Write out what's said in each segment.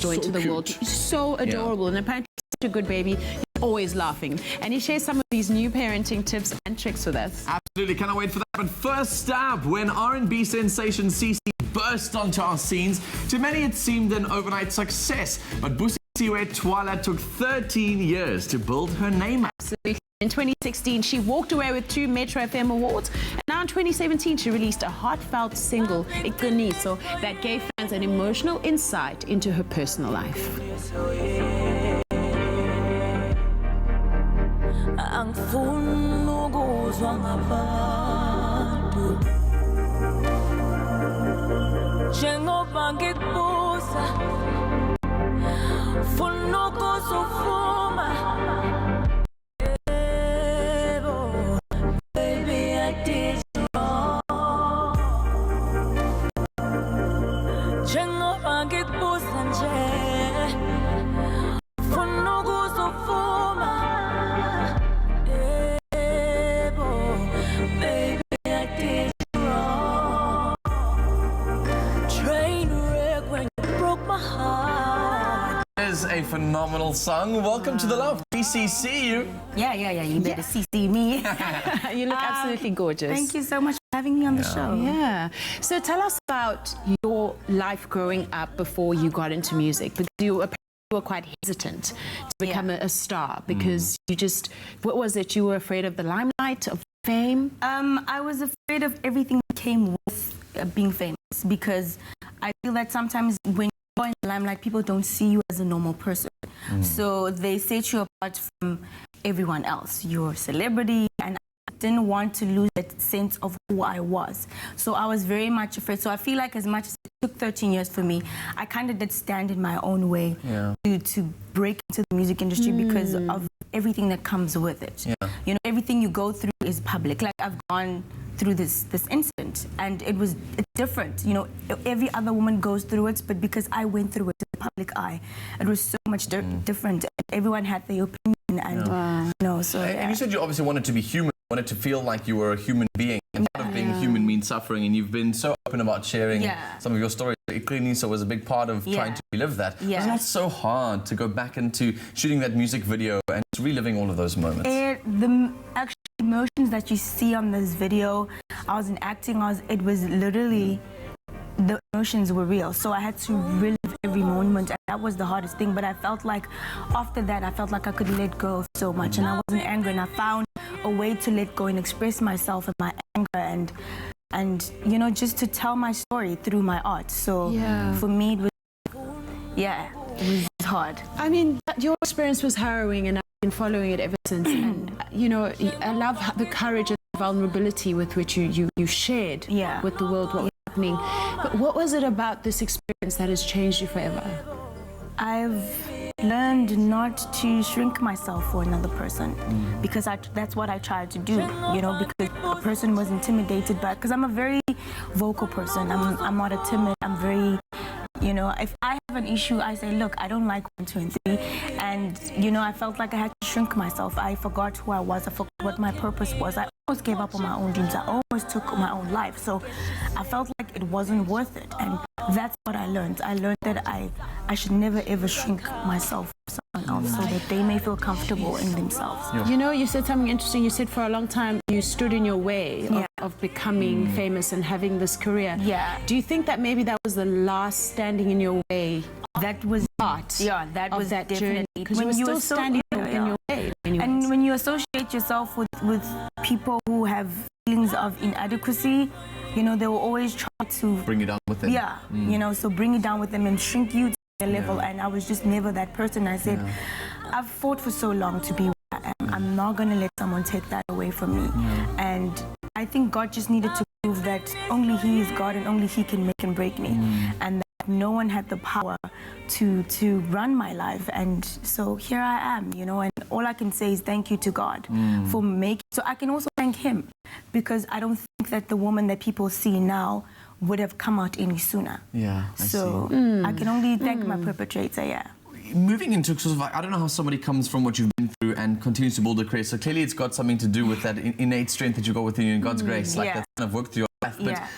joy to the cute. world. He's so adorable, and apparently he's such a good baby. He's always laughing, and he shares some of these new parenting tips and tricks with us. Absolutely, cannot wait for that. But first up, when R&B sensation CIci burst onto our scenes, to many it seemed an overnight success. But Busiwe Twala took 13 years to build her name up. Absolutely. In 2016, she walked away with 2 Metro FM awards, and now in 2017, she released a heartfelt single, Iqiniso, that gave fans an emotional insight into her personal life. A phenomenal song. Welcome to the love. We see you. Yeah. You better see me. You look absolutely gorgeous. Thank you so much for having me on the show. Yeah. So tell us about your life growing up before you got into music. Because you were quite hesitant to become a star because you just, what was it? You were afraid of the limelight, of fame? I was afraid of everything that came with being famous, because I feel that sometimes when in the limelight, people don't see you as a normal person. So they set you apart from everyone else. You're a celebrity, and I didn't want to lose that sense of who I was. So I was very much afraid. So I feel like as much as it took 13 years for me, I kind of did stand in my own way to break into the music industry because of everything that comes with it. You know, everything you go through is public. Like, I've gone through this incident, and it's different. You know, every other woman goes through it, but because I went through it in the public eye, it was so much different. Everyone had their opinion, and you know, so And you said you obviously wanted to be human, wanted to feel like you were a human being, and part of being human means suffering, and you've been so open about sharing some of your stories. Iqiniso was a big part of trying to relive that. Was it not so hard to go back into shooting that music video and reliving all of those moments? The actual emotions that you see on this video, I was in acting, it was literally, the emotions were real. So I had to relive every moment, and that was the hardest thing. But I felt like after that, I felt like I could let go of so much, and I wasn't angry, and I found a way to let go and express myself and my anger, and you know, just to tell my story through my art. So for me, it was, it was hard. I mean, your experience was harrowing, and I've been following it ever since. And you know, I love the courage and vulnerability with which you shared with the world what was happening. But what was it about this experience that has changed you forever? I've learned not to shrink myself for another person, because that's what I tried to do, you know, because a person was intimidated by, because I'm a very vocal person. I'm not a timid. I'm very, you know, if I have an issue, I say, look, I don't like 1, 2, and 3. And, you know, I felt like I had to shrink myself. I forgot who I was. I forgot what my purpose was. I almost gave up on my own dreams. I almost took my own life. So I felt like it wasn't worth it. And that's what I learned. I learned that I should never, ever shrink myself for someone else so that they may feel comfortable in themselves. You know, you said something interesting. You said for a long time you stood in your way of becoming famous and having this career. Do you think that maybe that was the last standing in your way? That was part that of was that definitely, journey, because you were still standing in your way. And when you associate yourself with people who have feelings of inadequacy, you know, they will always try to bring it down with them. You know, so bring it down with them and shrink you to their level. And I was just never that person. I said, I've fought for so long to be where I am. I'm not going to let someone take that away from me. And I think God just needed to prove that only He is God, and only He can make and break me. And that no one had the power to run my life. And so here I am, you know, and all I can say is thank you to God for making. So I can also thank Him, because I don't think that the woman that people see now would have come out any sooner. I can only thank my perpetrator. Moving into sort of, I don't know how somebody comes from what you've been through and continues to build a career. So clearly it's got something to do with that innate strength that you got within you and God's grace. Like that's kind of worked through your life.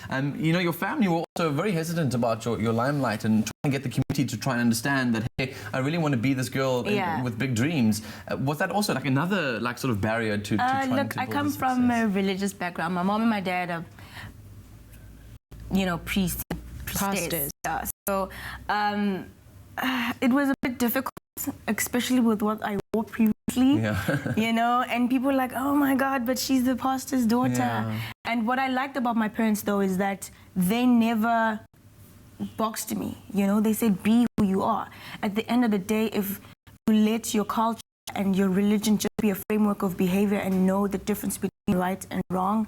But, you know, your family were also very hesitant about your limelight and trying to get the community to try and understand that, hey, I really want to be this girl with big dreams. Was that also like another sort of barrier to trying look, to build I come from a religious background. My mom and my dad are, you know, pastors. Yeah. So it was a bit difficult, especially with what I wore previously, you know, and people were like, oh my God, but she's the pastor's daughter. Yeah. And what I liked about my parents, though, is that they never boxed me, you know, they said, be who you are. At the end of the day, if you let your culture and your religion just be a framework of behavior and know the difference between right and wrong,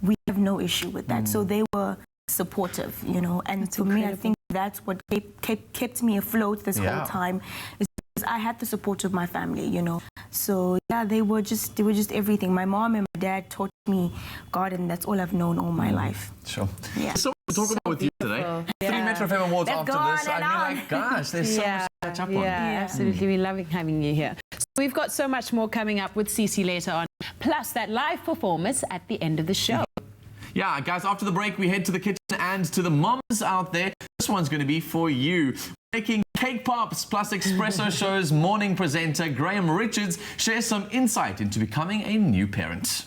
we have no issue with that. So they were supportive, you know, and that's incredible. Me, I think that's what kept me afloat this whole time, is because I had the support of my family, you know. So yeah, they were just everything. My mom and my dad taught me God, and that's all I've known all my life. Sure. Yeah. So to talk about with you today. 3 Metro FM Awards after this. I mean, like, gosh, there's so much to catch up on. Yeah, absolutely. We're loving having you here. So we've got so much more coming up with CIci later on, plus that live performance at the end of the show. Yeah, guys, after the break, we head to the kitchen and to the moms out there. This one's going to be for you. Making cake pops plus Espresso Show's morning presenter, Graham Richards, shares some insight into becoming a new parent.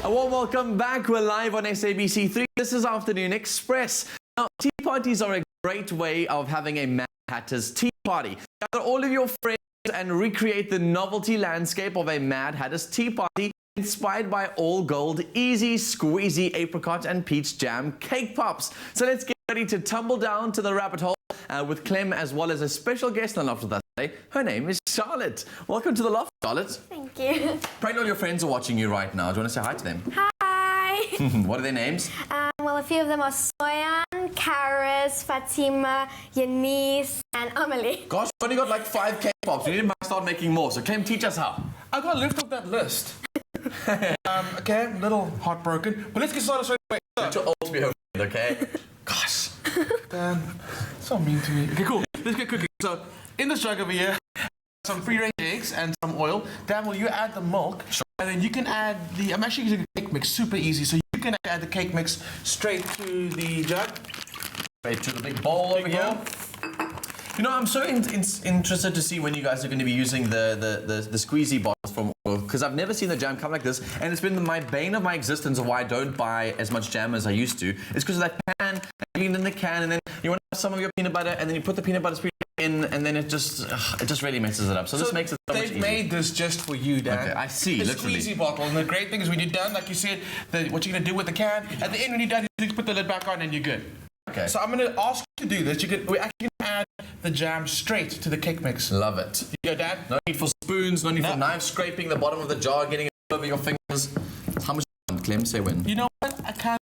A warm welcome back. We're live on SABC3. This is Afternoon Express. Now, tea parties are a great way of having a Mad Hatter's tea party. Gather all of your friends and recreate the novelty landscape of a Mad Hatter's tea party inspired by all gold, easy, squeezy apricot and peach jam cake pops. So let's get ready to tumble down to the rabbit hole with Clem as well as a special guest on Loft with us today. Her name is Charlotte. Welcome to the Loft, Charlotte. Thank you. Probably all your friends are watching you right now. Do you want to say hi to them? Hi. What are their names? Well, a few of them are Soyan, Karis, Fatima, Yanis, and Amelie. Gosh, we've only got like 5 cake pops. We need to start making more. So Clem, teach us how. I got to lift up that list. Okay, a little heartbroken, but let's get started straight away. You're too old to be home, okay? Gosh. Dan, so mean to me. Okay, cool. Let's get cooking. So, in this jug over here, some free-range eggs and some oil. Dan, will you add the milk? Sure. And then you can add the, I'm actually using a cake mix, super easy. So you can add the cake mix straight to the jug. Straight to the big bowl over here. You know, I'm so interested to see when you guys are going to be using the squeezy bottles from oil, because I've never seen the jam come like this, and it's been my bane of my existence of why I don't buy as much jam as I used to. It's because of that pan, clean in the can, and then you want to have some of your peanut butter, and then you put the peanut butter spread in, and then it just really messes it up. So this makes it so much easier. They've made this just for you, Dan. Okay, I see, the literally. squeezy bottle, and the great thing is when you're done, like you said, what you're going to do with the can, at the end when you're done, you just put the lid back on and you're good. Okay. So I'm going to ask you to do this. We're actually going to add the jam straight to the cake mix. Love it. You go, Dan? No need for spoons, no need for knives scraping the bottom of the jar, getting it over your fingers. How much Clem, say when? You know what?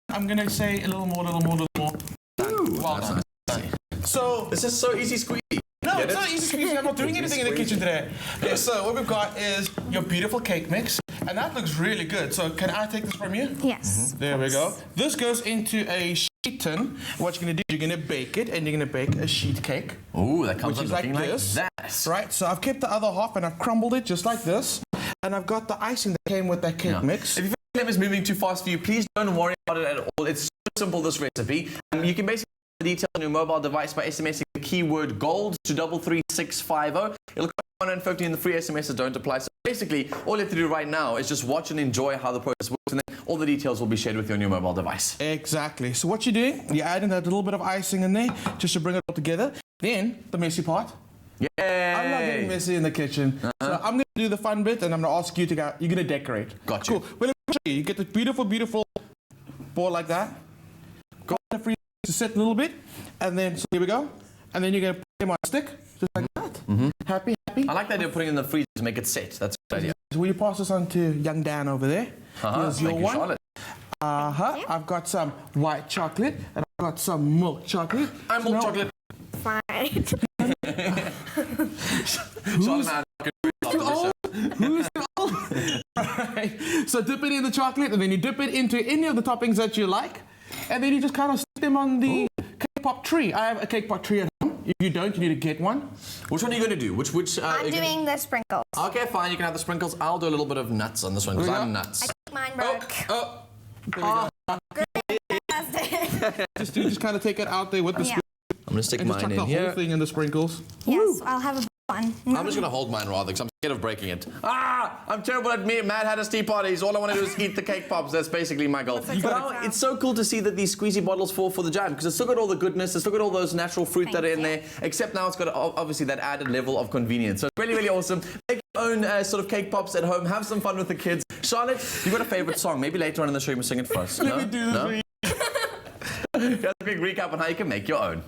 I'm going to say a little more. Ooh, well that's done. nice. So, This is so easy squeezy. no, it's not easy squeezing. I'm not doing anything in the kitchen today. Okay, so what we've got is your beautiful cake mix, and that looks really good. So can I take this from you? Yes. There we go. This goes into a sheet tin. What you're going to do is you're going to bake it, and you're going to bake a sheet cake. Ooh, that comes Which out is like looking like this. that. Right, so I've kept the other half, and I've crumbled it just like this. And I've got the icing that came with that cake mix. If you feel Clem is moving too fast for you, please don't worry about it at all. It's so simple, this recipe. You can basically get the details on your mobile device by SMSing the keyword GOLD to 33650. It'll cost 150 and the free SMSs don't apply. So basically, all you have to do right now is just watch and enjoy how the process works, and then all the details will be shared with you on your mobile device. Exactly. So what you're doing, you're adding that little bit of icing in there just to bring it all together. Then, the messy part. Yay! I'm not getting messy in the kitchen. So I'm going to do the fun bit, and I'm going to ask you to go, you're going to decorate. Got you. Cool. Well, let me show you. You get the beautiful, beautiful board like that. Go in the freezer to sit a little bit, and then, so here we go. And then you're going to put them on a stick, just like that. Happy, happy. I like the idea of putting it in the freezer to make it set. That's a good idea. So will you pass this on to young Dan over there? Here's your Thank you, one. Charlotte. I've got some white chocolate, and I've got some milk chocolate. I'm milk chocolate. Fine. Who's too old? Who's too old? Right. So dip it in the chocolate, and then you dip it into any of the toppings that you like, and then you just kind of stick them on the cake pop tree. I have a cake pop tree at home. If you don't, you need to get one. Which one are you going to do? Which? I'm doing the sprinkles. Okay, fine. You can have the sprinkles. I'll do a little bit of nuts on this one because I'm nuts. Mine broke. Just kind of take it out there with the sprinkles. I'm going to stick And just mine chuck in the here. whole thing in the sprinkles. Yes, I'll have a fun. I'm just going to hold mine rather because I'm scared of breaking it. I'm terrible at Mad Hatter's tea parties. All I want to do is eat the cake pops. That's basically my goal. But it's so cool to see that these squeezy bottles fall for the jam because it's still got all the goodness, it's still got all those natural fruit that are in there, except now it's got obviously that added level of convenience. So it's really, really awesome. Make your own sort of cake pops at home. Have some fun with the kids. Charlotte, you've got a favorite song. Maybe later on in the show you must sing it for us. Let me do this for you. Here's a big recap on how you can make your own.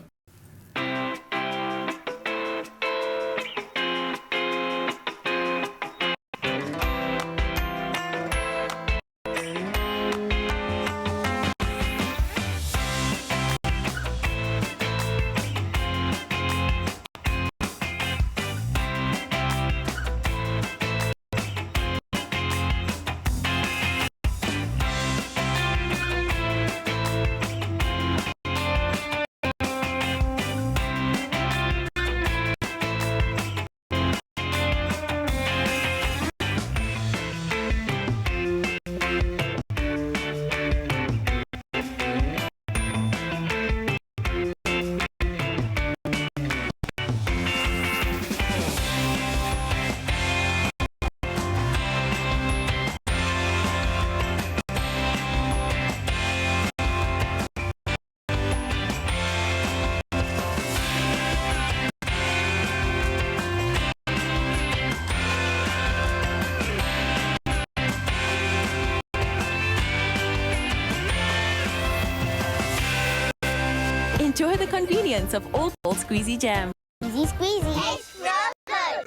Enjoy the convenience of Old Gold Squeezy Jam. Easy squeezy. It's good.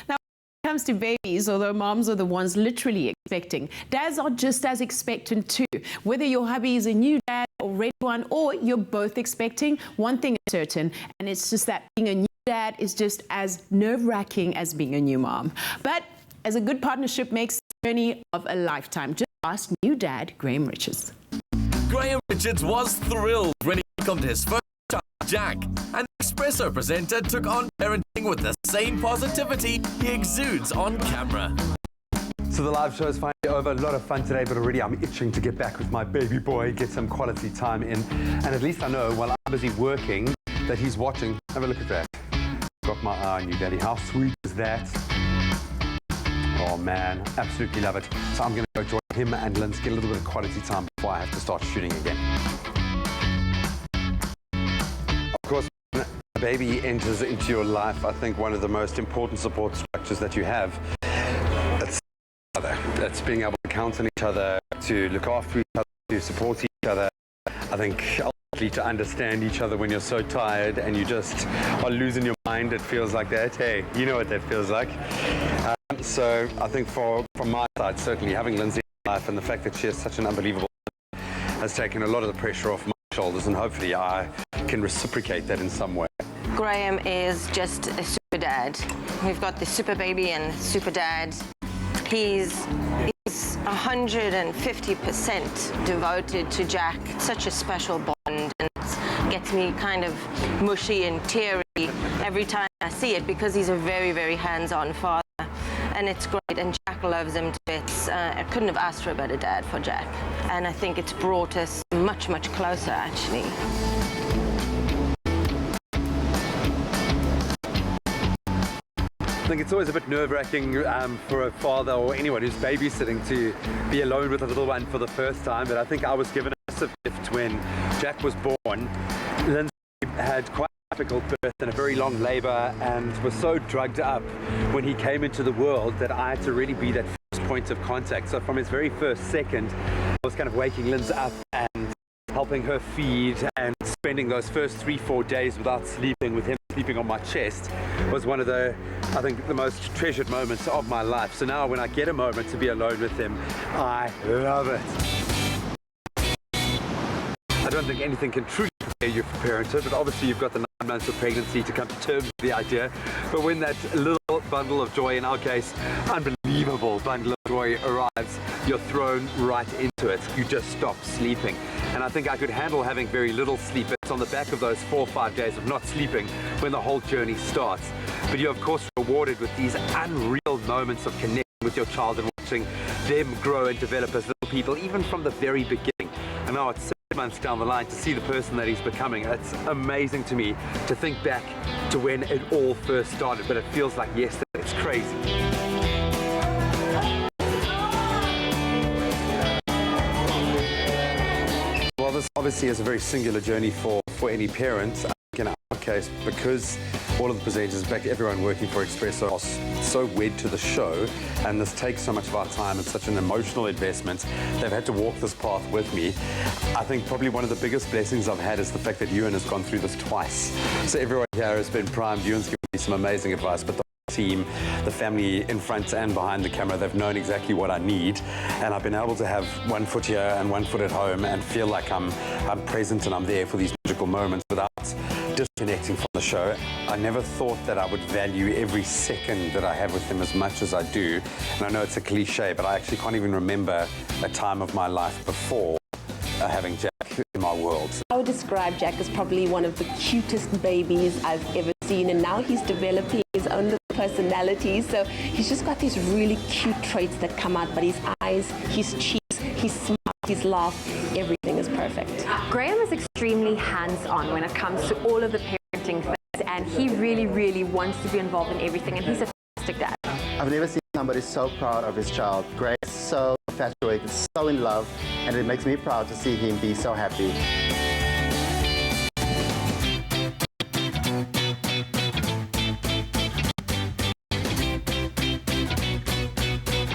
Now, when it comes to babies, although moms are the ones literally expecting, dads are just as expectant too. Whether your hubby is a new dad, already one, or you're both expecting, one thing is certain, and it's just that being a new dad is just as nerve-wracking as being a new mom. But as a good partnership makes journey of a lifetime. Just ask new dad, Graham Richards. Graham Richards was thrilled when he welcomed his first child, Jack, and the Espresso presenter took on parenting with the same positivity he exudes on camera. So the live show is finally over. A lot of fun today, but already I'm itching to get back with my baby boy, get some quality time in. And at least I know while I'm busy working that he's watching. Have a look at that. Got my eye on you, Daddy. How sweet is that? Oh man, absolutely love it. So I'm going to go join him and Linz, get a little bit of quality time before I have to start shooting again. Of course, when a baby enters into your life, I think one of the most important support structures that you have, it's being able to count on each other, to look after each other, to support each other. I think ultimately to understand each other when you're so tired and you just are losing your mind. It feels like that. Hey, you know what that feels like. So I think from my side, certainly having Lindsay in life and the fact that she has such an unbelievable has taken a lot of the pressure off my shoulders, and hopefully I can reciprocate that in some way. Graham is just a super dad. We've got the super baby and super dad. He's 150% devoted to Jack. It's such a special bond, and it gets me kind of mushy and teary every time I see it because he's a very, very hands-on father. And it's great, and Jack loves him to bits. I couldn't have asked for a better dad for Jack. And I think it's brought us much, much closer, actually. I think it's always a bit nerve-wracking for a father or anyone who's babysitting to be alone with a little one for the first time, but I think I was given a massive gift when Jack was born. Lindsay had quite a difficult birth and a very long labour and was so drugged up when he came into the world that I had to really be that first point of contact. So from his very first second, I was kind of waking Lindsay up and helping her feed, and spending those first 3-4 days without sleeping, with him sleeping on my chest, was one of the, I think, the most treasured moments of my life. So now when I get a moment to be alone with him, I love it. I don't think anything can truly prepare you for parenthood, but obviously you've got the 9 months of pregnancy to come to terms with the idea. But when that little bundle of joy, in our case, unbelievable bundle of joy arrives, you're thrown right into it. You just stop sleeping. And I think I could handle having very little sleep. It's on the back of those 4 or 5 days of not sleeping when the whole journey starts. But you're of course rewarded with these unreal moments of connecting with your child and watching them grow and develop as little people, even from the very beginning. And now it's 6 months down the line to see the person that he's becoming. It's amazing to me to think back to when it all first started, but it feels like yesterday. It's crazy. Well, this obviously is a very singular journey for any parent. In our case, because all of the presenters, in fact everyone working for Espresso, are so wed to the show, and this takes so much of our time and such an emotional investment, they've had to walk this path with me. I think probably one of the biggest blessings I've had is the fact that Ewan has gone through this twice. So everyone here has been primed. Ewan's given me some amazing advice, but the team, the family in front and behind the camera, they've known exactly what I need, and I've been able to have 1 foot here and 1 foot at home and feel like I'm present and I'm there for these magical moments without disconnecting from the show. I never thought that I would value every second that I have with them as much as I do, and I know it's a cliche, but I actually can't even remember a time of my life before having Jack in my world. I would describe Jack as probably one of the cutest babies I've ever seen, and now he's developing his own little personality, so he's just got these really cute traits that come out, but his eyes, his cheeks, his smile, his laugh, everything is perfect. Graham is extremely hands-on when it comes to all of the parenting things, and he really, really wants to be involved in everything, and he's a fantastic dad. I've never seen somebody so proud of his child. Grace is so infatuated, so in love, and it makes me proud to see him be so happy.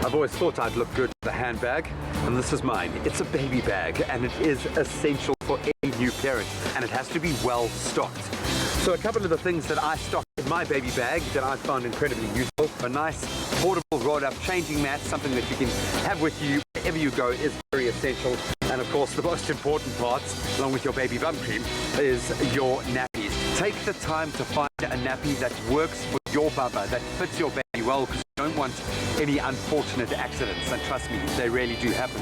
I've always thought I'd look good with a handbag, and this is mine. It's a baby bag, and it is essential for any new parent, and it has to be well stocked. So a couple of the things that I stock in my baby bag that I found incredibly useful: a nice portable rolled-up changing mat, something that you can have with you wherever you go, is very essential. And of course, the most important part, along with your baby bum cream, is your nappies. Take the time to find a nappy that works for your bubba, that fits your baby well, because you don't want any unfortunate accidents, and trust me, they really do happen.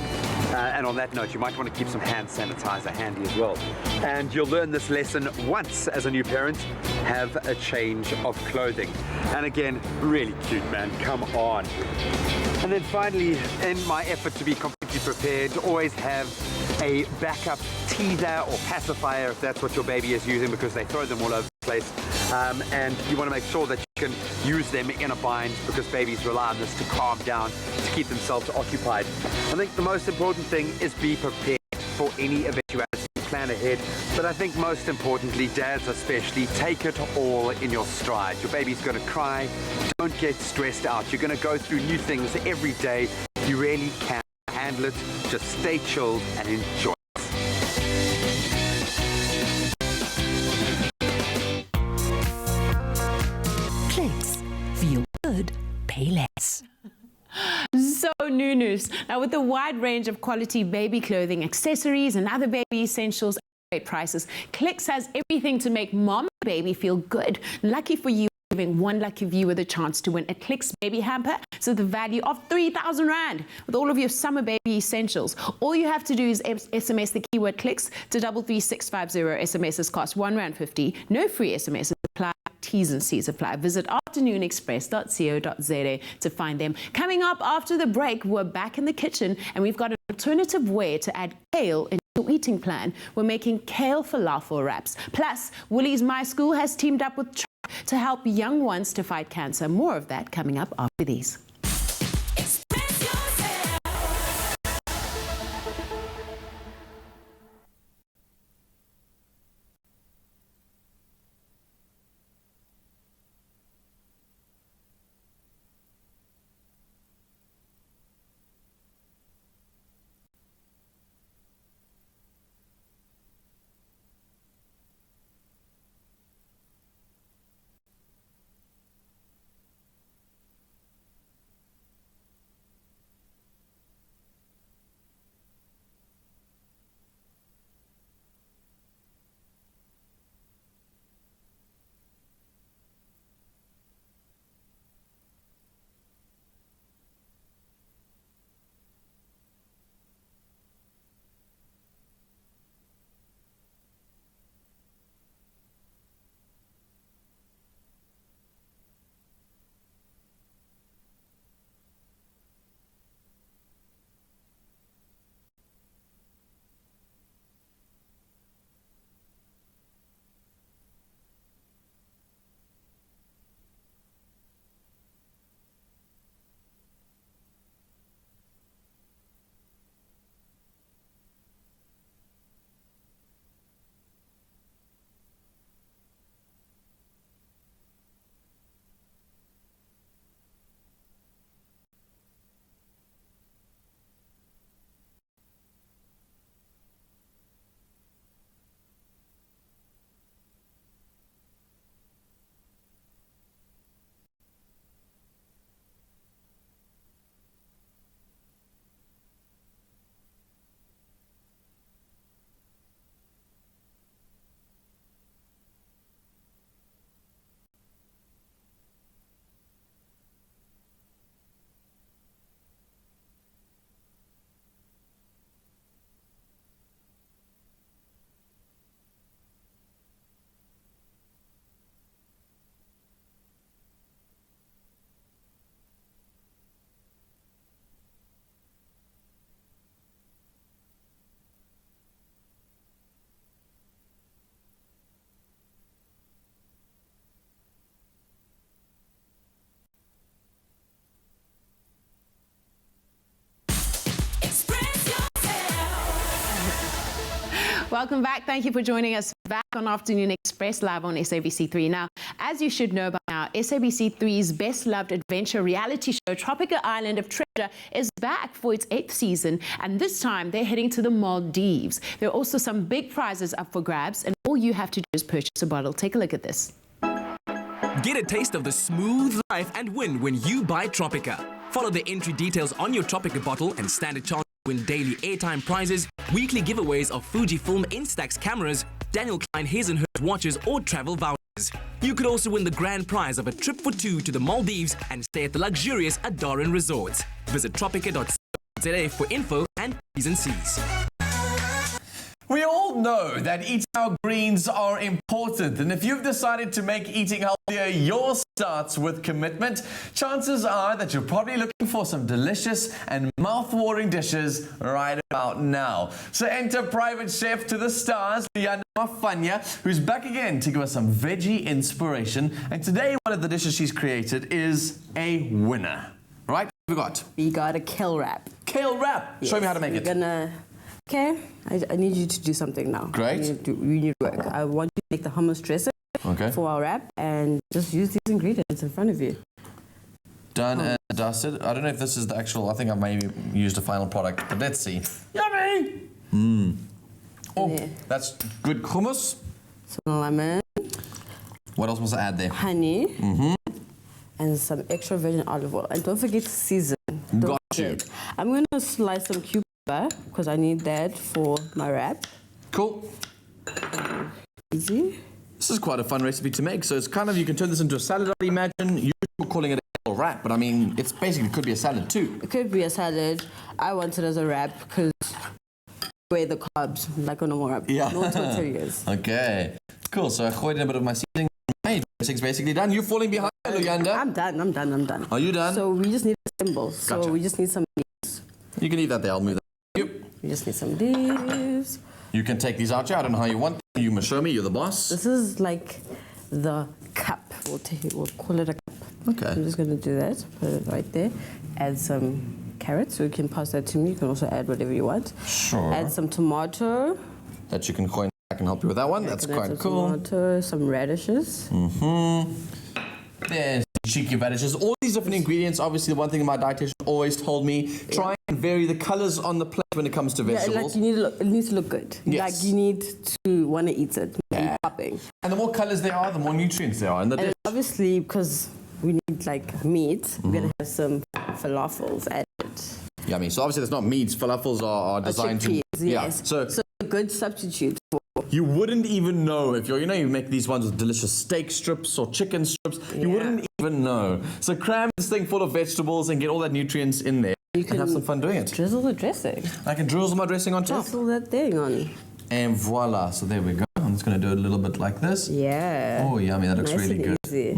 And on that note, you might want to keep some hand sanitizer handy as well. And you'll learn this lesson once as a new parent: have a change of clothing. And again, really cute, man, come on. And then finally, in my effort to be completely prepared, always have a backup teether or pacifier if that's what your baby is using, because they throw them all over the place. And you want to make sure that you can use them in a bind, because babies rely on this to calm down, to keep themselves occupied. I think the most important thing is be prepared for any eventuality, plan ahead. But I think most importantly, dads especially, take it all in your stride. Your baby's going to cry. Don't get stressed out. You're going to go through new things every day. You really can handle it. Just stay chilled and enjoy. Clicks. Feel good. Pay less. So new news. Now, with a wide range of quality baby clothing, accessories, and other baby essentials at great prices, Clicks has everything to make mom and baby feel good. Lucky for you, giving one lucky viewer the chance to win a Clicks baby hamper, so the value of 3,000 Rand with all of your summer baby essentials. All you have to do is SMS the keyword Clicks to 33650. SMSs cost R1.50. No free SMSs apply. T's and C's apply. Visit afternoonexpress.co.za to find them. Coming up after the break, we're back in the kitchen and we've got an alternative way to add kale in your eating plan. We're making kale falafel wraps. Plus, Woolies My School has teamed up with Choc to help young ones to fight cancer. More of that coming up after these. Welcome back. Thank you for joining us back on Afternoon Express live on SABC3. Now, as you should know by now, SABC3's best-loved adventure reality show, Tropica Island of Treasure, is back for its 8th season, and this time they're heading to the Maldives. There are also some big prizes up for grabs, and all you have to do is purchase a bottle. Take a look at this. Get a taste of the smooth life and win when you buy Tropica. Follow the entry details on your Tropica bottle and stand a chance to win daily airtime prizes, weekly giveaways of Fujifilm Instax cameras, Daniel Klein His and Hers watches or travel vouchers. You could also win the grand prize of a trip for two to the Maldives and stay at the luxurious Adoran Resort. Visit tropica.co.za for info and T's and C's. We all know that eating our greens are important, and if you've decided to make eating healthier your starts with commitment, chances are that you're probably looking for some delicious and mouth-watering dishes right about now. So enter private chef to the stars, Liana Mafanya, who's back again to give us some veggie inspiration. And today, one of the dishes she's created is a winner. Right? What have We got a kale wrap. Kale wrap. Yes, Show me how to make it. Okay, I need you to do something now. Great. We need to work. I want you to make the hummus dressing for our wrap and just use these ingredients in front of you. Done and dusted. I don't know if this is the actual, I think I've maybe used a final product, but let's see. Yummy! Oh, that's good hummus. Some lemon. What else must I add there? Honey. And some extra virgin olive oil. And don't forget to season. Got you. I'm going to slice some cucumber because I need that for my wrap. Cool. Easy. This is quite a fun recipe to make. So it's kind of, you can turn this into a salad, I'd imagine. You're calling it a wrap, but I mean, it's basically could be a salad too. It could be a salad. I want it as a wrap because weigh the carbs like a normal wrap. Yeah. No tortillas. Okay. Cool. So I poured in a bit of my seasoning. Hey, dressing's basically done. You're falling behind, Luyanda. I'm done. Are you done? So we just need a symbol. So Gotcha. we just need some leaves. You can leave that there. I'll move that. We just need some leaves. You can take these out here. I don't know how you want them. You must show me. You're the boss. This is like the cup. We'll call it a cup. Okay. I'm just going to do that. Put it right there. Add some carrots. So you can pass that to me. You can also add whatever you want. Sure. Add some tomato. That you can coin. I can help you with that one. That's quite cool. Tomato, some radishes. There's cheeky radishes. All these different ingredients. Obviously, the one thing my dietitian always told me: try and vary the colors on the plate when it comes to vegetables. Yeah, like you need to look, it needs to look good. Yes. Like you need to want to eat it. Popping. And the more colors there are, the more nutrients there are in the dish. Obviously, because we need like meat, we're gonna have some falafels added. Yummy. So obviously, there's not meats. Falafels are designed to. Yes. So a good substitute for. You wouldn't even know if you make these ones with delicious steak strips or chicken strips. You wouldn't even know. So cram this thing full of vegetables and get all that nutrients in there. You can have some fun doing it. Drizzle the dressing. I can drizzle my dressing on top. Drizzle that thing on. And voila. So there we go. I'm just going to do it a little bit like this. Yeah. Oh, yummy. That looks Nice really and good. easy.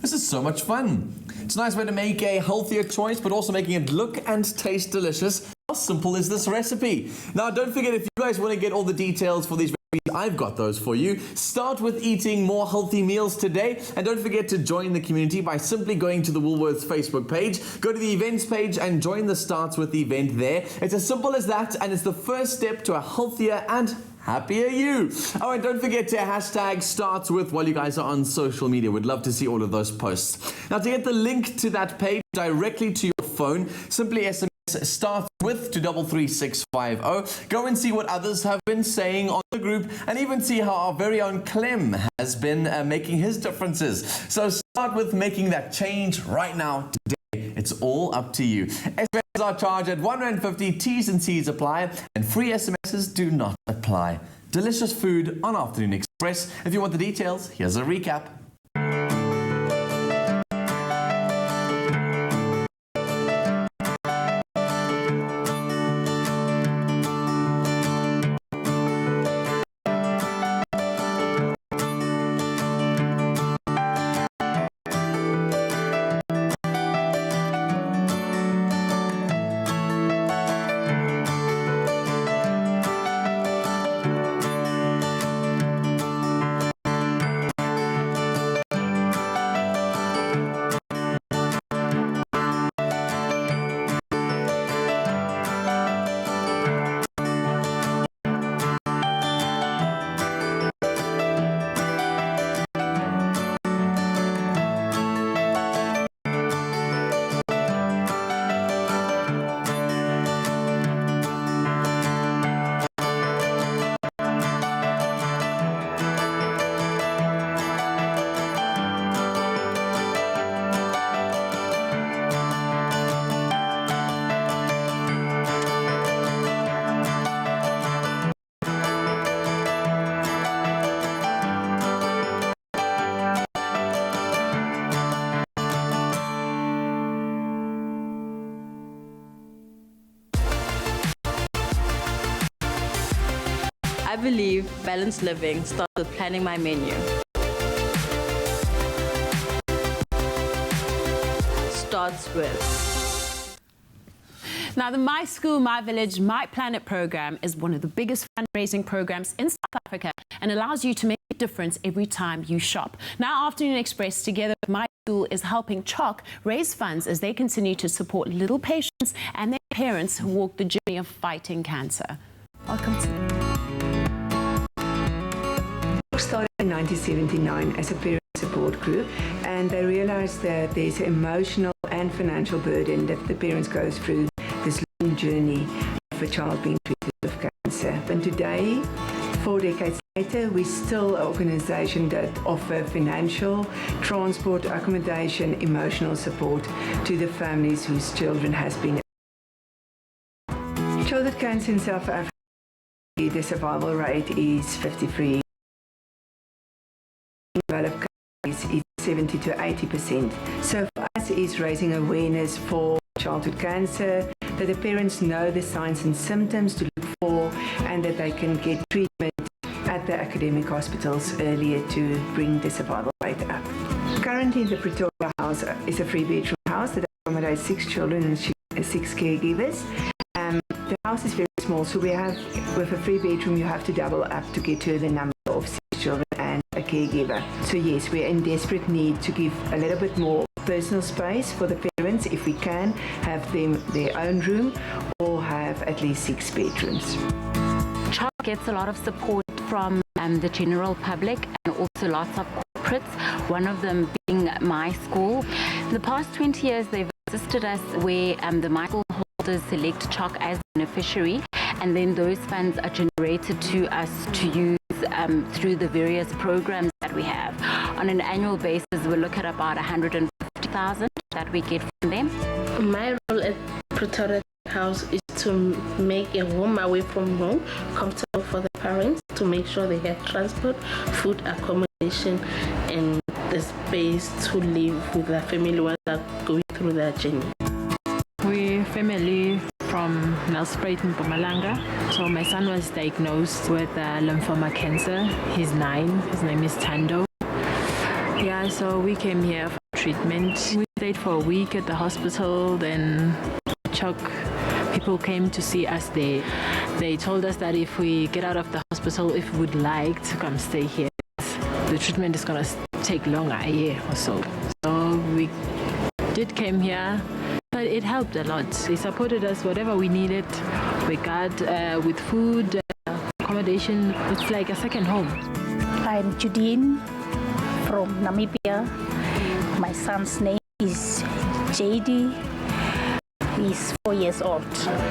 This is so much fun. It's a nice way to make a healthier choice, but also making it look and taste delicious. How simple is this recipe? Now, don't forget, if you guys want to get all the details for these recipes, I've got those for you. Start with eating more healthy meals today. And don't forget to join the community by simply going to the Woolworths Facebook page. Go to the events page and join the Starts With event there. It's as simple as that, and it's the first step to a healthier and happier you. Oh, and don't forget to hashtag starts with while you guys are on social media. We'd love to see all of those posts. Now, to get the link to that page directly to your phone, simply SMS starts with to 33650. Go and see what others have been saying on the group and even see how our very own Clem has been making his differences. So start with making that change right now today. It's all up to you. SMS are charged at R1.50, T's and C's apply, and free SMSs do not apply. Delicious food on Afternoon Express. If you want the details, here's a recap. I believe balanced living starts with planning my menu. Starts with. Now, the My School, My Village, My Planet program is one of the biggest fundraising programs in South Africa and allows you to make a difference every time you shop. Now, Afternoon Express, together with My School, is helping Choc raise funds as they continue to support little patients and their parents who walk the journey of fighting cancer. Welcome to Choc started in 1979 as a parent support group, and they realized that there's an emotional and financial burden that the parents go through this long journey of a child being treated with cancer. And today, 4 decades later, we're still an organization that offer financial, transport, accommodation, emotional support to the families whose children has been. Child with cancer in South Africa, the survival rate is 53. Developed countries is 70 to 80%. So for us, is raising awareness for childhood cancer, that the parents know the signs and symptoms to look for, and that they can get treatment at the academic hospitals earlier to bring the survival rate up. Currently, the Pretoria House is a 3-bedroom house that accommodates 6 children and 6 caregivers. The house is very small, so we have, with a 3-bedroom, you have to double up to get to the number of 6 children and a caregiver. So yes, we're in desperate need to give a little bit more personal space for the parents, if we can have them their own room or have at least 6 bedrooms. Choc gets a lot of support from the general public and also lots of corporates, one of them being My School. In the past 20 years, they've assisted us where the My School holders select Choc as beneficiary, and then those funds are generated to us to use through the various programs that we have. On an annual basis, we look at about 150,000 that we get from them. My role at Pretoria House is to make a home away from home comfortable for the parents, to make sure they have transport, food, accommodation, and the space to live with their family while they're going through their journey. We're family from Nelspruit in Mpumalanga. So my son was diagnosed with lymphoma cancer. He's 9. His name is Tando. Yeah, so we came here for treatment. We stayed for a week at the hospital. Then Choc people came to see us there. They told us that if we get out of the hospital, if we would like to come stay here, the treatment is going to take longer, a year or so. So we did came here. But it helped a lot. They supported us whatever we needed. We got with food, accommodation. It's like a second home. I'm Judine from Namibia. My son's name is JD. He's 4 years old.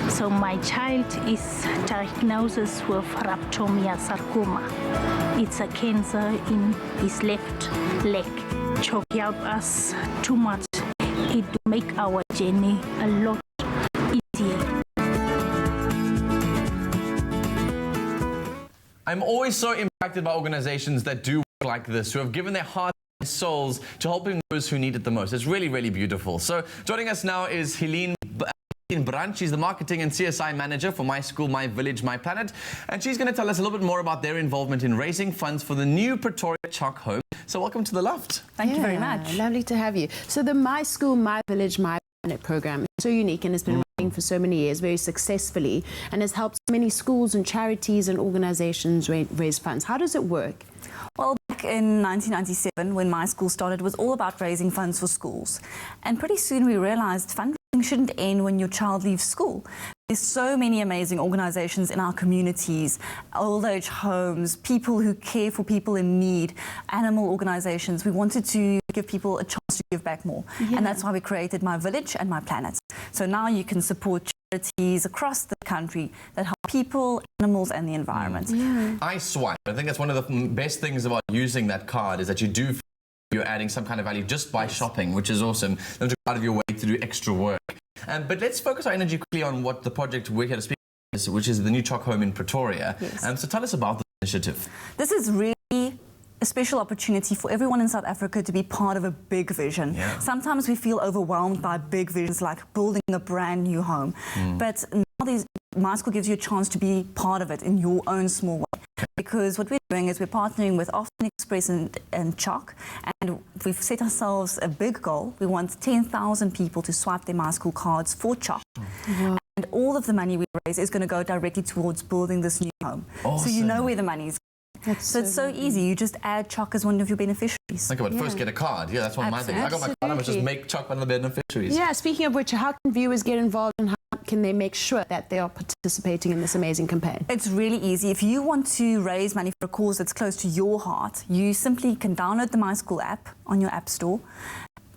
So my child is diagnosed with rhabdomyosarcoma sarcoma. It's a cancer in his left leg. Choc helped us too much. It will make our journey a lot easier. I'm always so impacted by organizations that do work like this, who have given their hearts and souls to helping those who need it the most. It's really, really beautiful. So joining us now is Helene Brandt. She's the marketing and CSI manager for My School, My Village, My Planet. And she's going to tell us a little bit more about their involvement in raising funds for the new Pretoria Choc home. So welcome to the Loft. Thank you very much. Lovely to have you. So the My School, My Village, My Planet program is so unique and has been running for so many years very successfully and has helped many schools and charities and organizations raise funds. How does it work? Well, back in 1997, when My School started, it was all about raising funds for schools. And pretty soon we realized fundraising shouldn't end when your child leaves school. There's so many amazing organizations in our communities, old age homes, people who care for people in need, animal organizations. We wanted to give people a chance to give back more. Yeah. And that's why we created My Village and My Planet. So now you can support charities across the country that help people, animals and the environment. Yeah. I swipe. I think that's one of the best things about using that card is that you do feel you're adding some kind of value just by shopping, which is awesome. Don't go out of your way to do extra work. But let's focus our energy quickly on what the project we're here to speak about is, which is the new Choc home in Pretoria. Yes. So tell us about the initiative. This is really a special opportunity for everyone in South Africa to be part of a big vision. Yeah. Sometimes we feel overwhelmed by big visions like building a brand new home. But now My School gives you a chance to be part of it in your own small way. because what we're doing is we're partnering with Afternoon Express and Choc, and we've set ourselves a big goal. We want 10,000 people to swipe their My School cards for Choc. Wow. And all of the money we raise is going to go directly towards building this new home. Awesome. So you know where the money's going. So it's so easy. You just add Choc as one of your beneficiaries. Think about it. First, get a card. Yeah, that's one of my things. I got my card. I must just make Choc one of the beneficiaries. Yeah, speaking of which, how can viewers get involved and how can they make sure that they are participating in this amazing campaign? It's really easy. If you want to raise money for a cause that's close to your heart, you simply can download the My School app on your app store,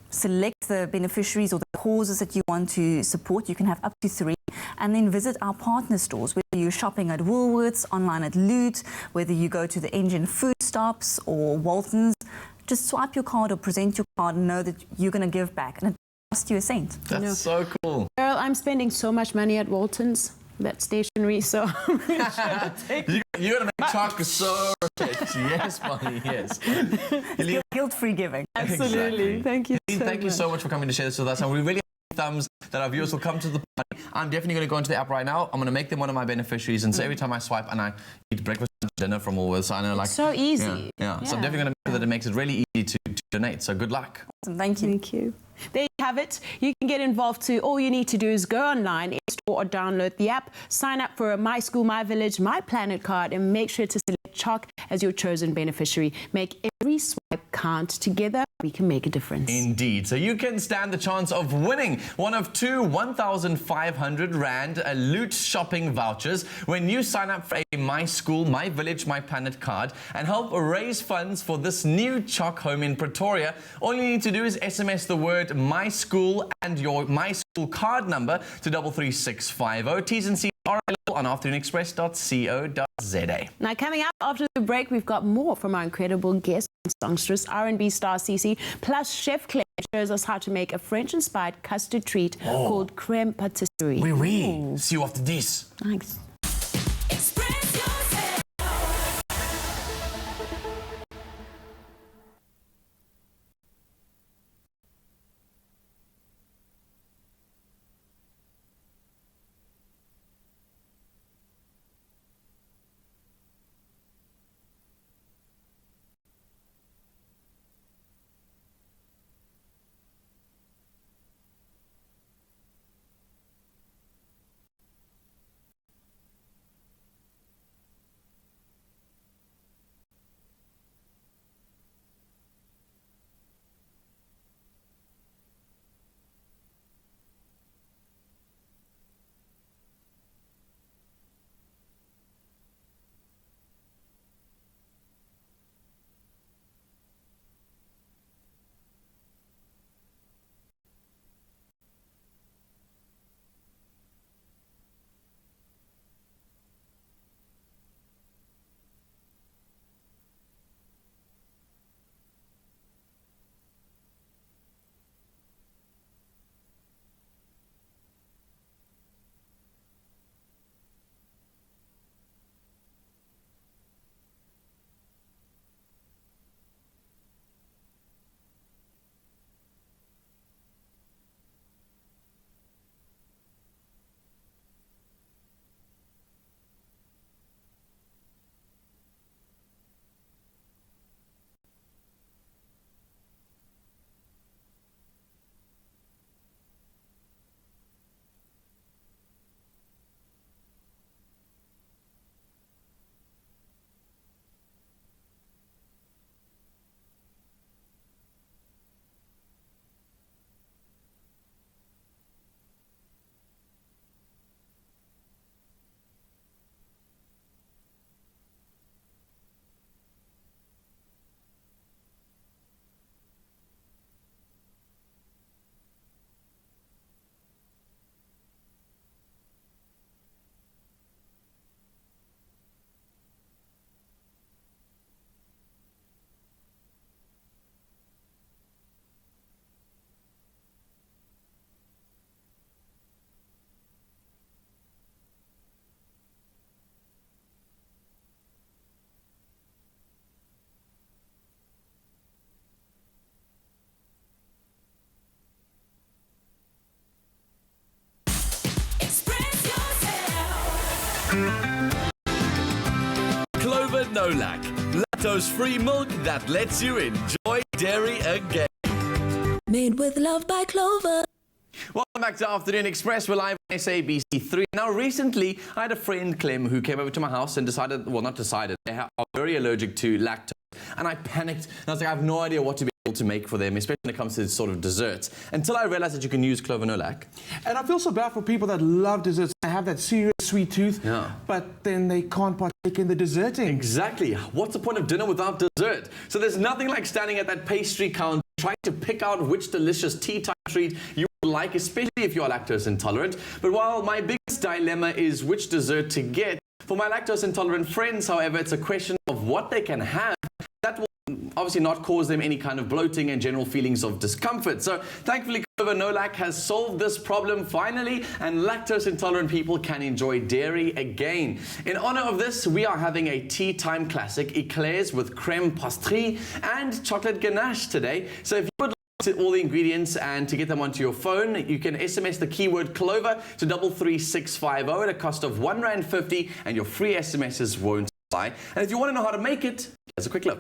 select the beneficiaries or the causes that you want to support. You can have up to 3, and then visit our partner stores, whether you're shopping at Woolworths, online at Loot, whether you go to the Engine Food Stops or Walton's. Just swipe your card or present your card and know that you're going to give back, and it costs you a cent. That's so cool. Girl, I'm spending so much money at Walton's, that stationery, so I'm really sure You're going to make Choc so rich. Yes, Bonnie, yes. Guilt-free giving. Absolutely. Exactly. Thank you so Thank you much. so much for coming to share this with us. And we really thumbs that our viewers will come to the party. I'm definitely going to go into the app right now. I'm going to make them one of my beneficiaries, and so every time I swipe and I eat breakfast and dinner from Woolworths, so I know, like, It's so easy. Yeah. So I'm definitely going to make sure that it makes it really easy to donate. So good luck. Awesome. Thank you. Thank you. There you have it. You can get involved too. All you need to do is go online, install or download the app, sign up for a My School, My Village, My Planet card, and make sure to select Choc as your chosen beneficiary. Make every swipe count. Together, we can make a difference. Indeed. So you can stand the chance of winning one of 2 1,500 Rand Loot shopping vouchers when you sign up for a My School, My Village, My Planet card and help raise funds for this new Choc home in Pretoria. All you need to do is SMS the word My School and your My School card number to 33650. T's and C's are available on afternoonexpress.co.za. Now, coming up after the break, we've got more from our incredible guest and songstress, R&B star CIci, plus Chef Claire shows us how to make a French-inspired custard treat called creme patisserie. Oui, oui. See you after this. Thanks. Clover No Lac. Lactose-free milk that lets you enjoy dairy again. Made with love by Clover. Welcome back to Afternoon Express. We're live on SABC3. Now, recently, I had a friend, Clem, who came over to my house and decided, well, not decided, they are very allergic to lactose. And I panicked, and I was like, I have no idea what to be able to make for them, especially when it comes to sort of desserts, until I realized that you can use Clover No Lac. And I feel so bad for people that love desserts. They have that serious sweet tooth, but then they can't partake in the desserting. Exactly. What's the point of dinner without dessert? So there's nothing like standing at that pastry counter trying to pick out which delicious tea-time treat you would like, especially if you're lactose intolerant. But while my biggest dilemma is which dessert to get, for my lactose intolerant friends, however, it's a question of what they can have that will obviously not cause them any kind of bloating and general feelings of discomfort. So thankfully, Clover No Lac has solved this problem finally, and lactose intolerant people can enjoy dairy again. In honor of this, we are having a tea time classic, eclairs with creme pastry and chocolate ganache today. So if you would like all the ingredients and to get them onto your phone, you can SMS the keyword Clover to 33650 at a cost of R1.50, and your free SMSs won't fly. And if you want to know how to make it, here's a quick look.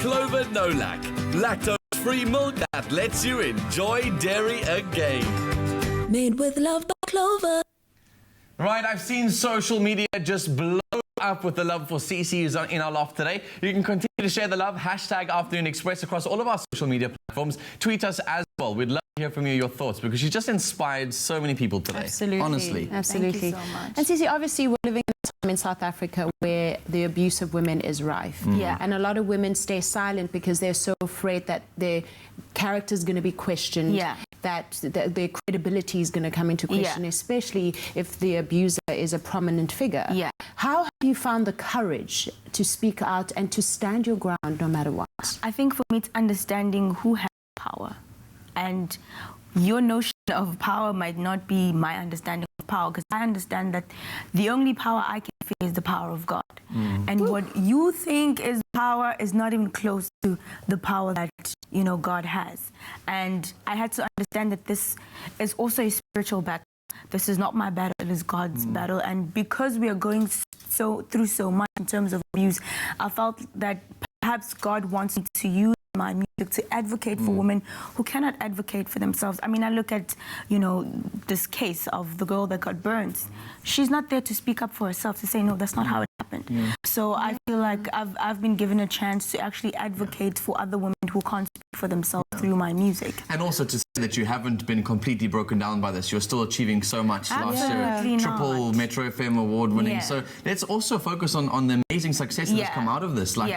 Clover No Lac. Lactose-free milk that lets you enjoy dairy again. Made with love by Clover. Right, I've seen social media just blow up with the love for CIci who's in our loft today. You can continue to share the love, hashtag Afternoon Express across all of our social media platforms. Tweet us as well. We'd love to hear from you, your thoughts, because you just inspired so many people today. Absolutely. Honestly. Absolutely. Thank you so much. And CIci, obviously we're living in a time in South Africa where the abuse of women is rife. Yeah. And a lot of women stay silent because they're so afraid that their character is going to be questioned. Yeah. That their credibility is going to come into question, especially if the abuser is a prominent figure. Yeah. How have you found the courage to speak out and to stand your ground no matter what? I think for me it's understanding who has power. And your notion of power might not be my understanding of power, because I understand that the only power I can feel is the power of God. And what you think is power is not even close to the power that, you know, God has. And I had to understand that this is also a spiritual battle. this is not my battle, it is God's battle. And because we are going through so much in terms of abuse, I felt that perhaps God wants me to use my music to advocate for women who cannot advocate for themselves. I mean, I look at, this case of the girl that got burned. She's not there to speak up for herself, to say, no, that's not how it happened. So I feel like I've been given a chance to actually advocate for other women who can't speak for themselves through my music. And also to say that you haven't been completely broken down by this. You're still achieving so much. Absolutely Last year, triple Metro FM award winning. Yeah. So let's also focus on the amazing success that's come out of this. Like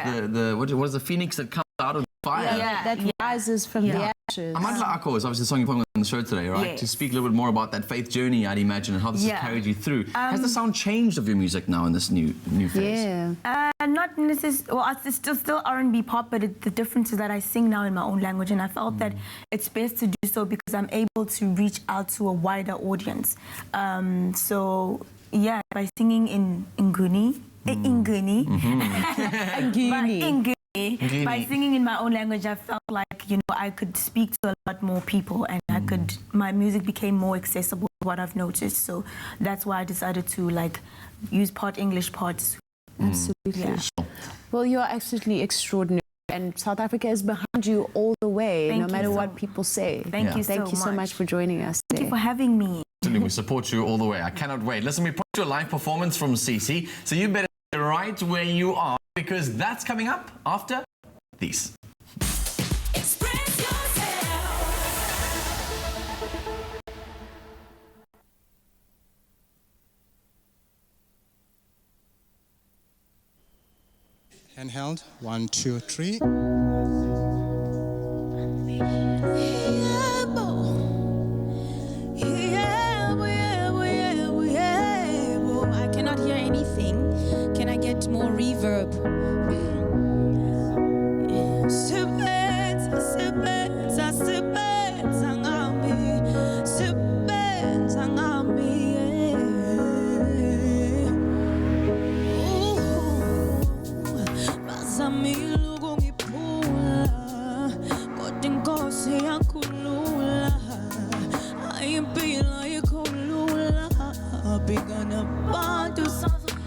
what was the phoenix that comes out of the fire? That rises from the ashes. Amandla Akko is obviously the song you're putting on the show today, right? Yes. To speak a little bit more about that faith journey, I'd imagine, and how this has carried you through. Has the sound changed of your music now in this new phase? Not necessarily. Well, it's still R&B pop, but the difference is that I sing now in my own language, and I felt that it's best to do so because I'm able to reach out to a wider audience. So yeah, by singing in Nguni, by singing in my own language, I felt like I could speak to a lot more people, and my music became more accessible. What I've noticed, so that's why I decided to use part English, parts. Absolutely. Yeah. Well, you're absolutely extraordinary, and South Africa is behind you all the way, no matter what people say. Thank you so much for joining us today. Thank you for having me. We support you all the way. I cannot wait. Listen, we put you a live performance from CIci, so you better stay right where you are, because that's coming up after these. Handheld, 1, 2, 3. I cannot hear anything. Can I get more reverb?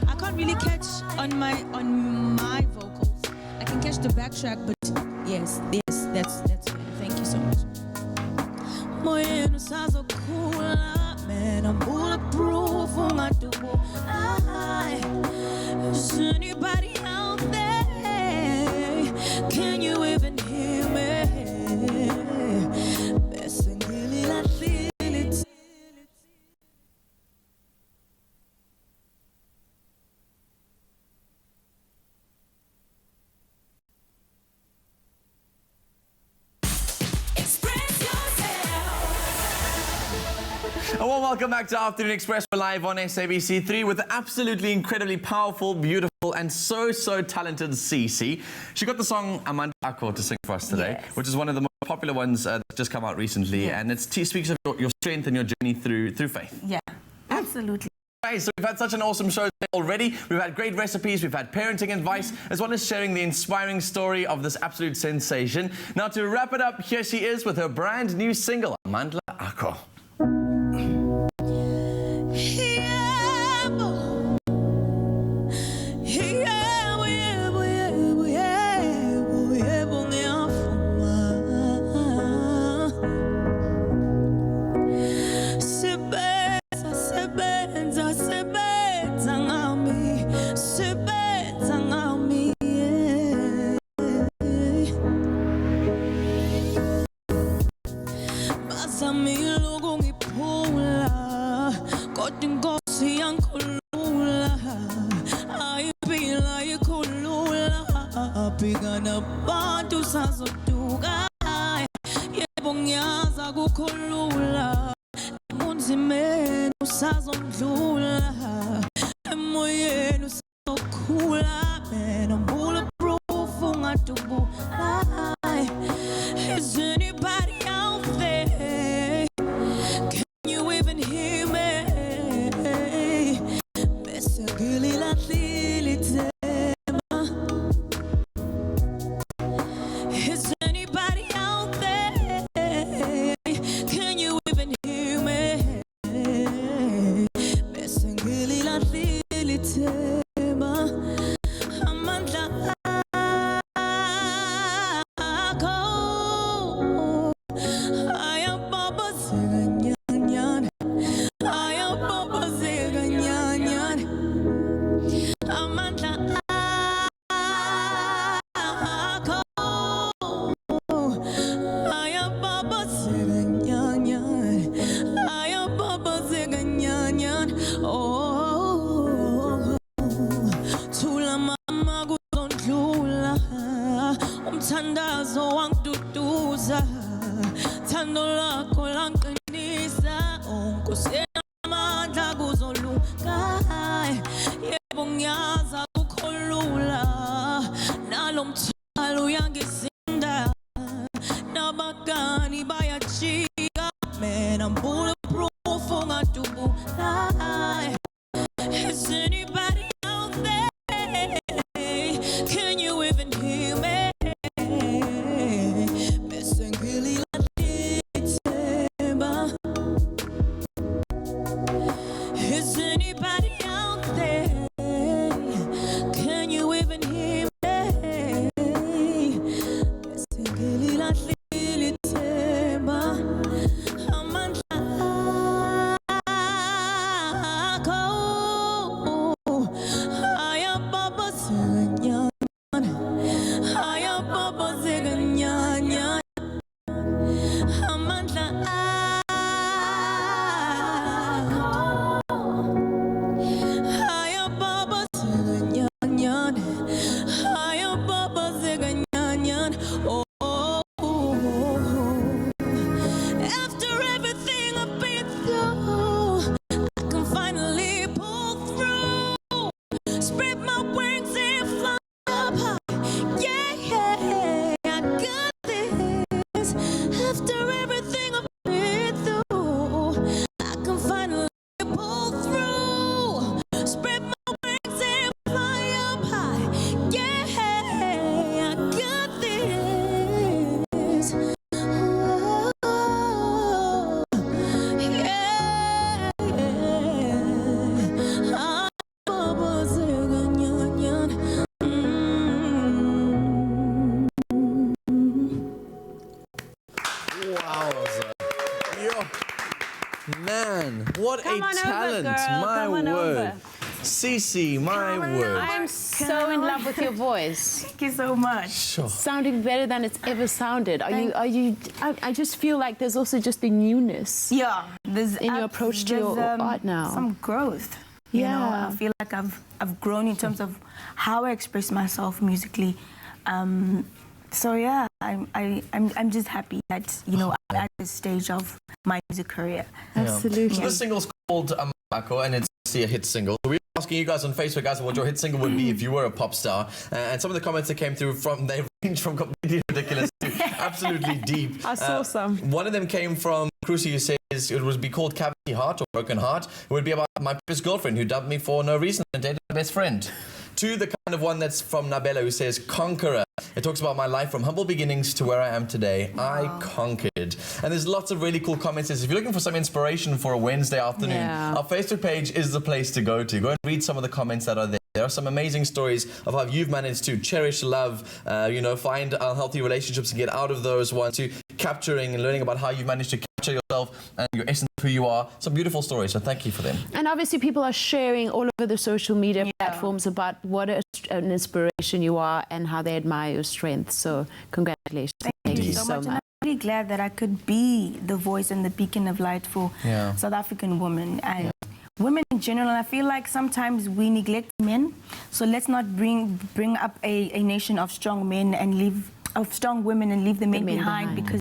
I can't really catch on my vocals. I can catch the backtrack, but yes, that's it. Thank you so much. Man, I'm bulletproof. Is anybody out there? Can you even hear me? A warm welcome back to Afternoon Express. We're live on SABC3 with the absolutely incredibly powerful, beautiful, and so talented CIci. She got the song Amandla Akko to sing for us today, which is one of the most popular ones that's just come out recently, and it speaks of your strength and your journey through faith. Yeah, absolutely. Okay, so we've had such an awesome show already. We've had great recipes, we've had parenting advice, as well as sharing the inspiring story of this absolute sensation. Now, to wrap it up, here she is with her brand new single, Amandla Akko. Is anybody out there? Can you even hear me? Is anybody out there? Can you even hear me? umthandazo wangiduduza thando lakho langiqinisa Nkosi amandla kuzoluka yebo ngiyaza ukholula nalo mthwalo uyangisinda nabagani bayachika man I'm bulletproof ungadubula Is anybody out there can you even hear me bese ngililithemba Is anybody out there can you even hear me bese ngililithemba amandla akho ayababazekanyanya amandla akho ayababazekanyanya ayababazekanyanya After everything I've been through I can finally pull through Spread my wings and fly up high. Yeah, I got this. After everything I've been through, I can finally pull through. Spread my wings and fly up high. Yeah, I got this. Wowza. Yo. Man, what Come a on over, talent. girl. My Come on word. over. CIci, my word. I'm so in love with your voice. Thank you so much. Sure. Sounding better than it's ever sounded. I just feel like there's also just a newness. Yeah, there's in your approach to your art now. Some growth. You know, I feel like I've grown in terms of how I express myself musically. So yeah, I'm just happy that I'm at this stage of my music career. Absolutely. So this single's called Mako, and it's a hit single. We're asking you guys on Facebook, guys, what your hit single would be if you were a pop star. And some of the comments that came through they range from completely ridiculous to absolutely deep. I saw some. One of them came from Cruci, who says it would be called Cavity Heart or Broken Heart. It would be about my previous girlfriend who dumped me for no reason and dated my best friend. To the kind of one that's from Nabella, who says Conqueror. It talks about my life from humble beginnings to where I am today. I conquered. And there's lots of really cool comments. If you're looking for some inspiration for a Wednesday afternoon, our Facebook page is the place to go to. Go and read some of the comments that are there. There are some amazing stories of how you've managed to cherish love, find healthy relationships and get out of those ones, to capturing and learning about how you've managed to capture yourself and your essence of who you are. Some beautiful stories, so thank you for them. And obviously people are sharing all over the social media platforms about what an inspiration you are and how they admire your strength. So congratulations. Thank you so much. And I'm really glad that I could be the voice and the beacon of light for South African women and women in general. I feel like sometimes we neglect men. So let's not bring up a nation of strong men and strong women and leave the men behind, because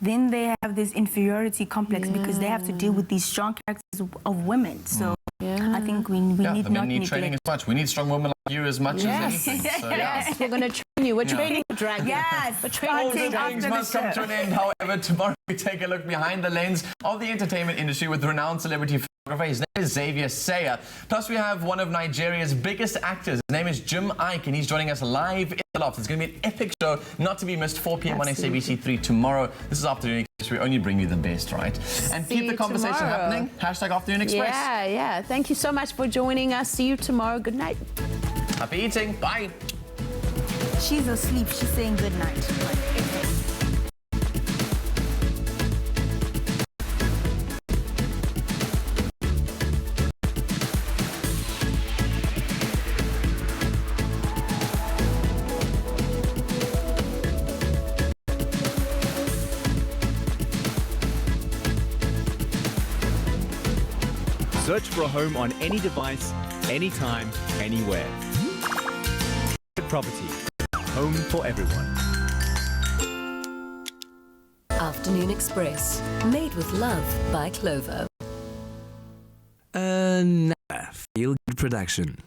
then they have this inferiority complex because they have to deal with these strong characters of women. So I think we need the not men need neglect. training as much. We need strong women like you as much as anything. So, Yes, we're going to train you. We're training the dragon. Yes, we're training all the good dragon. things must come to an end. However, tomorrow we take a look behind the lens of the entertainment industry with renowned celebrity photographer. His name is Xavier Sayer. Plus, we have one of Nigeria's biggest actors. His name is Jim Ike, and he's joining us live in the loft. It's going to be an epic show, not to be missed. 4 p.m. on SABC3 tomorrow. This is Afternoon Express. We only bring you the best, right? And keep the conversation happening. # Afternoon Express. Yeah. Thank you so much for joining us. See you tomorrow. Good night. Happy eating. Bye. She's asleep. She's saying good night. Search for a home on any device, anytime, anywhere. Property. Home for everyone. Afternoon Express, made with love by Clover. Another feel-good production.